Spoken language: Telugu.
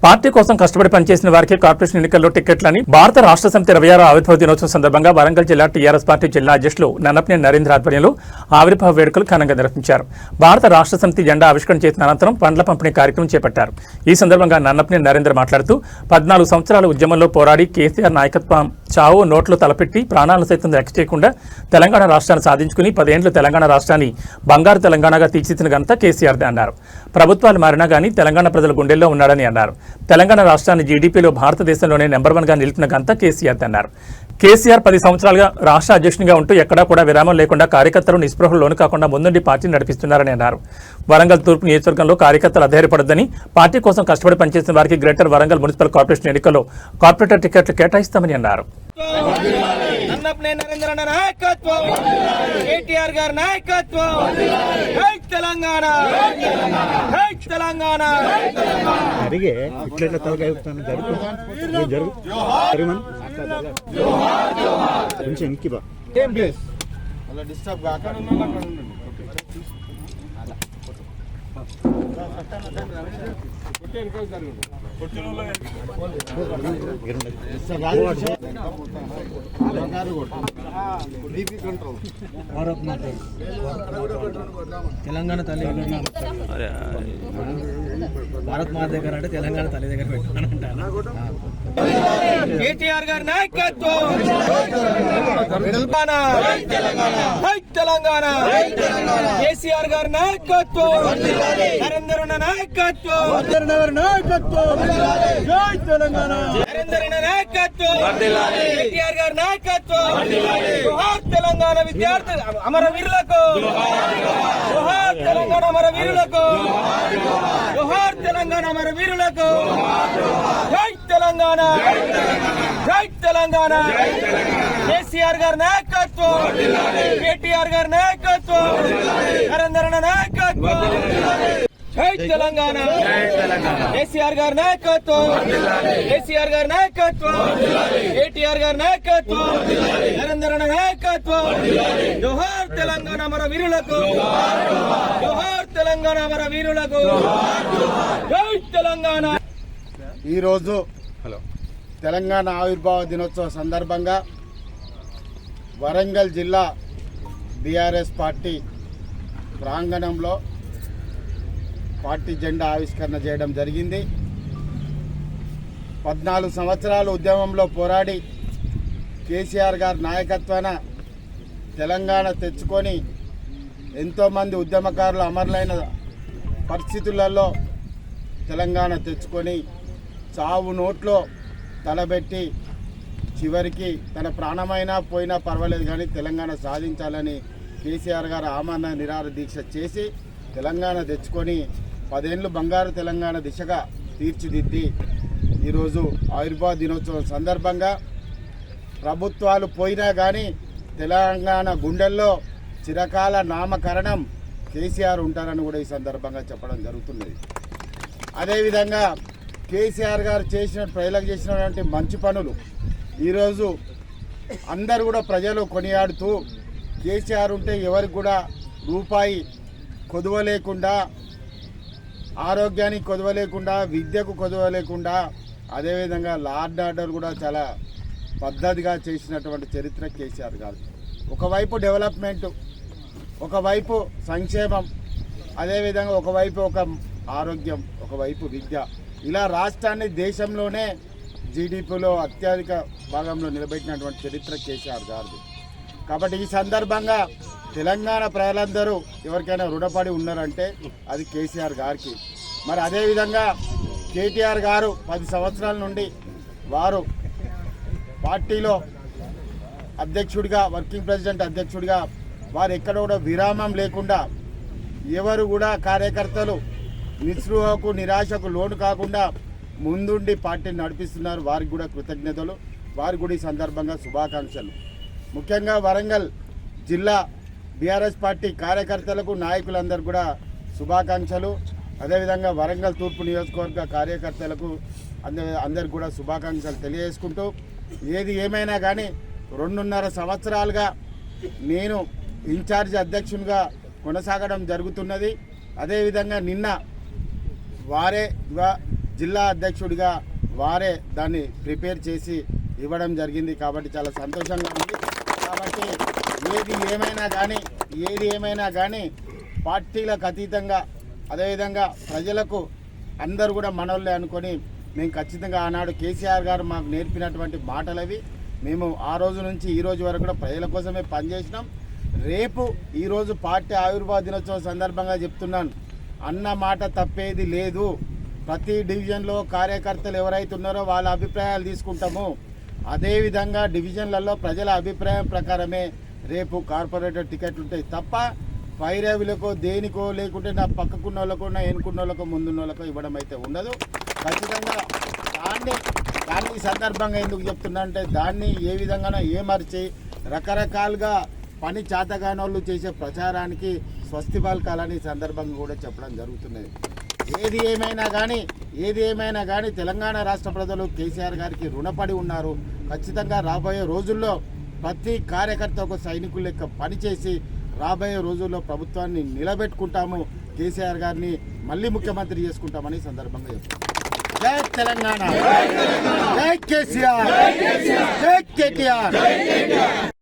పార్టీ కోసం కష్టపడి పనిచేసిన వారికి కార్పొరేషన్ ఎన్నికల్లో టికెట్లని భారత రాష్ట్ర సమితి 26వ ఆవిర్భావ దినోత్సవం సందర్భంగా వరంగల్ జిల్లా టీఆర్ఎస్ పార్టీ జిల్లా అధ్యక్షులు నన్నపనేని నరేంద్ర ఆధ్వర్యంలో ఆవిర్భావ వేడుకలు ఘనంగా నిర్వహించారు. భారత రాష్ట్ర సమితి జెండా ఆవిష్కరణ చేసిన అనంతరం పండ్ల పంపిణీ కార్యక్రమం చేపట్టారు. ఈ సందర్భంగా నన్నపనేని నరేంద్ర మాట్లాడుతూ 14 సంవత్సరాల ఉద్యమంలో పోరాడి కేసీఆర్ నాయకత్వం చావు నోట్లో తలపెట్టి ప్రాణాలను సైతం లెక్క చేయకుండా తెలంగాణ రాష్ట్రాన్ని సాధించుకుని 10 ఏళ్లు తెలంగాణ రాష్ట్రాన్ని బంగారు తెలంగాణగా తీర్చిదిద్దిన ఘనత కేసీఆర్దే అన్నారు. ప్రభుత్వాలు మారినా కానీ తెలంగాణ ప్రజల గుండెల్లో ఉన్నాడని అన్నారు. తెలంగాణ రాష్ట్రాన్ని జీడీపీలో భారతదేశంలోనే నెంబర్ 1గా నిలిపిన ఘనత కేసీఆర్దే అన్నారు. కేసీఆర్ 10 సంవత్సరాలుగా రాష్ట్ర అధ్యక్షునిగా ఉంటూ ఎక్కడా కూడా విరామం లేకుండా కార్యకర్తలు నిస్పృహలు లోను కాకుండా ముందుండి పార్టీని నడిపిస్తున్నారని అన్నారు. వరంగల్ తూర్పు నియోజకవర్గంలో కార్యకర్తలు అధైర్యపడొద్దని పార్టీ కోసం కష్టపడి పనిచేసిన వారికి గ్రేటర్ వరంగల్ మున్సిపల్ కార్పొరేషన్ ఎన్నికల్లో కార్పొరేటర్ టికెట్లు కేటాయిస్తామని అన్నారు. నన్నపనేని నరేంద్ర నాయకత్వం, కేటీఆర్ గారి నాయకత్వం, జై తెలంగాణ, జై తెలంగాణ. అడిగే ఇట్లా తలకాయతాను జరుగు కొంచెం ఇంకి బా అలా డిస్టర్బ్ కాక తెలంగాణ తల్లి భారత్ మాత దగ్గర అంటే తెలంగాణ తల్లి దగ్గర పెట్టానంటాను. కేటీఆర్ గారి నాయకత్వం, తెలంగాణ, కేసీఆర్ గారి నాయకత్వం, నరేంద్ర నాయకత్వం, జై తెలంగాణ, నరేంద్ర నాయకత్వం, కేటీఆర్ గారి నాయకత్వం. జోహార్ తెలంగాణ విద్యార్థి అమరవీరులకు, జోహార్ తెలంగాణ అమరవీరులకు, జోహార్ తెలంగాణ అమరవీరులకు. జై తెలంగాణ, జై తెలంగాణ. కేసీఆర్ గారి నాయకత్వం, కేటీఆర్ గారి నాయకత్వం, నరేంద్ర నాయకత్వం. జై తెలంగాణ, కేసీఆర్ గారి నాయకత్వం, కేసీఆర్ గారి నాయకత్వం, కేటీఆర్ గారి నాయకత్వం, నరేంద్ర నాయకత్వం. జోహార్ తెలంగాణ అమర వీరులకు, జోహార్ తెలంగాణ అమర వీరులకు. జై తెలంగాణ. ఈరోజు తెలంగాణ ఆవిర్భావ దినోత్సవ సందర్భంగా వరంగల్ జిల్లా బీఆర్ఎస్ పార్టీ ప్రాంగణంలో పార్టీ జెండా ఆవిష్కరణ చేయడం జరిగింది. 14 సంవత్సరాలు ఉద్యమంలో పోరాడి కేసీఆర్ గారి నాయకత్వాన తెలంగాణ తెచ్చుకొని ఎంతోమంది ఉద్యమకారులు అమరులైన పరిస్థితులలో తెలంగాణ తెచ్చుకొని చావు నోట్లో తలబెట్టి చివరికి తన ప్రాణమైనా పోయినా పర్వాలేదు కానీ తెలంగాణ సాధించాలని కేసీఆర్ గారు ఆమరణ నిరాహార దీక్ష చేసి తెలంగాణ తెచ్చుకొని 10 ఏళ్ళు బంగారు తెలంగాణ దిశగా తీర్చిదిద్ది ఈరోజు ఆవిర్భావ దినోత్సవం సందర్భంగా ప్రభుత్వాలు పోయినా కానీ తెలంగాణ గుండెల్లో చిరకాల నామకరణం కేసీఆర్ ఉంటారని కూడా ఈ సందర్భంగా చెప్పడం జరుగుతున్నది. అదేవిధంగా కేసీఆర్ గారు ప్రజలకు చేసినటువంటి మంచి పనులు ఈరోజు అందరూ కూడా ప్రజలు కొనియాడుతూ కేసీఆర్ ఉంటే ఎవరికి కూడా రూపాయి కొదువ లేకుండా, ఆరోగ్యానికి కొదువ లేకుండా, విద్యకు కొదువ లేకుండా, అదేవిధంగా లా అండ్ ఆర్డర్ కూడా చాలా పద్ధతిగా చేసినటువంటి చరిత్ర కేసీఆర్ గారు. ఒకవైపు డెవలప్మెంటు, ఒకవైపు సంక్షేమం, అదేవిధంగా ఒకవైపు ఒక ఆరోగ్యం, ఒకవైపు విద్య, ఇలా రాష్ట్రాన్ని దేశంలోనే జీడీపీలో అత్యధిక భాగంలో నిలబెట్టినటువంటి చరిత్ర కేసీఆర్ గారిది. కాబట్టి ఈ సందర్భంగా తెలంగాణ ప్రజలందరూ ఎవరికైనా రుణపడి ఉన్నారంటే అది కేసీఆర్ గారికి. మరి అదేవిధంగా కేటీఆర్ గారు 10 సంవత్సరాల నుండి వారు పార్టీలో అధ్యక్షుడిగా, వర్కింగ్ ప్రెసిడెంట్ అధ్యక్షుడిగా వారు ఎక్కడ కూడా విరామం లేకుండా ఎవరు కూడా కార్యకర్తలు నిస్పృహకు నిరాశకు లోను కాకుండా ముందుండి పార్టీని నడిపిస్తున్నారు. వారికి కూడా కృతజ్ఞతలు, వారికి కూడా ఈ సందర్భంగా శుభాకాంక్షలు. ముఖ్యంగా వరంగల్ జిల్లా బీఆర్ఎస్ పార్టీ కార్యకర్తలకు, నాయకులందరూ కూడా శుభాకాంక్షలు. అదేవిధంగా వరంగల్ తూర్పు నియోజకవర్గ కార్యకర్తలకు అందరికి కూడా శుభాకాంక్షలు తెలియజేసుకుంటూ, ఏది ఏమైనా కానీ 2.5 సంవత్సరాలుగా నేను ఇన్ఛార్జ్ అధ్యక్షునిగా కొనసాగడం జరుగుతున్నది. అదేవిధంగా నిన్న వారే జిల్లా అధ్యక్షుడిగా వారే దాన్ని ప్రిపేర్ చేసి ఇవ్వడం జరిగింది. కాబట్టి చాలా సంతోషంగా ఉంది. కాబట్టి ఏది ఏమైనా కానీ పార్టీలకు అతీతంగా అదేవిధంగా ప్రజలకు అందరూ కూడా మనోళ్ళే అనుకొని మేము ఖచ్చితంగా ఆనాడు కేసీఆర్ గారు మాకు నేర్పినటువంటి మాటలవి మేము ఆ రోజు నుంచి ఈ రోజు వరకు కూడా ప్రజల కోసమే పనిచేసినాం. రేపు ఈరోజు పార్టీ ఆవిర్భావ దినోత్సవం సందర్భంగా చెప్తున్నాను, అన్న మాట తప్పేది లేదు. ప్రతి డివిజన్లో కార్యకర్తలు ఎవరైతే ఉన్నారో వాళ్ళ అభిప్రాయాలు తీసుకుంటాము. అదేవిధంగా డివిజన్లలో ప్రజల అభిప్రాయం ప్రకారమే రేపు కార్పొరేటర్ టికెట్లు ఉంటాయి తప్ప పైరవిలకో దేనికో లేకుంటే నా పక్కకున్న వాళ్ళకో నా ఎన్నుకున్న వాళ్ళకో ముందున్న వాళ్ళకో ఇవ్వడం అయితే ఉండదు. ఖచ్చితంగా దాన్ని సందర్భంగా ఎందుకు చెప్తున్నా అంటే దాన్ని ఏ విధంగానో ఏమర్చి రకరకాలుగా పని చేతగానోళ్ళు చేసే ప్రచారానికి స్వస్తి పలకాలని సందర్భంగా కూడా చెప్పడం జరుగుతున్నది. ఏది ఏమైనా కానీ తెలంగాణ రాష్ట్ర ప్రజలు కేసీఆర్ గారికి రుణపడి ఉన్నారు. ఖచ్చితంగా రాబోయే రోజుల్లో ప్రతి కార్యకర్త ఒక సైనికుల లెక్క పనిచేసి రాబోయే రోజుల్లో ప్రభుత్వాన్ని నిలబెట్టుకుంటాము. కేసీఆర్ గారిని మళ్ళీ ముఖ్యమంత్రి చేసుకుంటామని సందర్భంగా చెప్తాం. జై తెలంగాణ, జై కేసీఆర్, జై కేటీఆర్.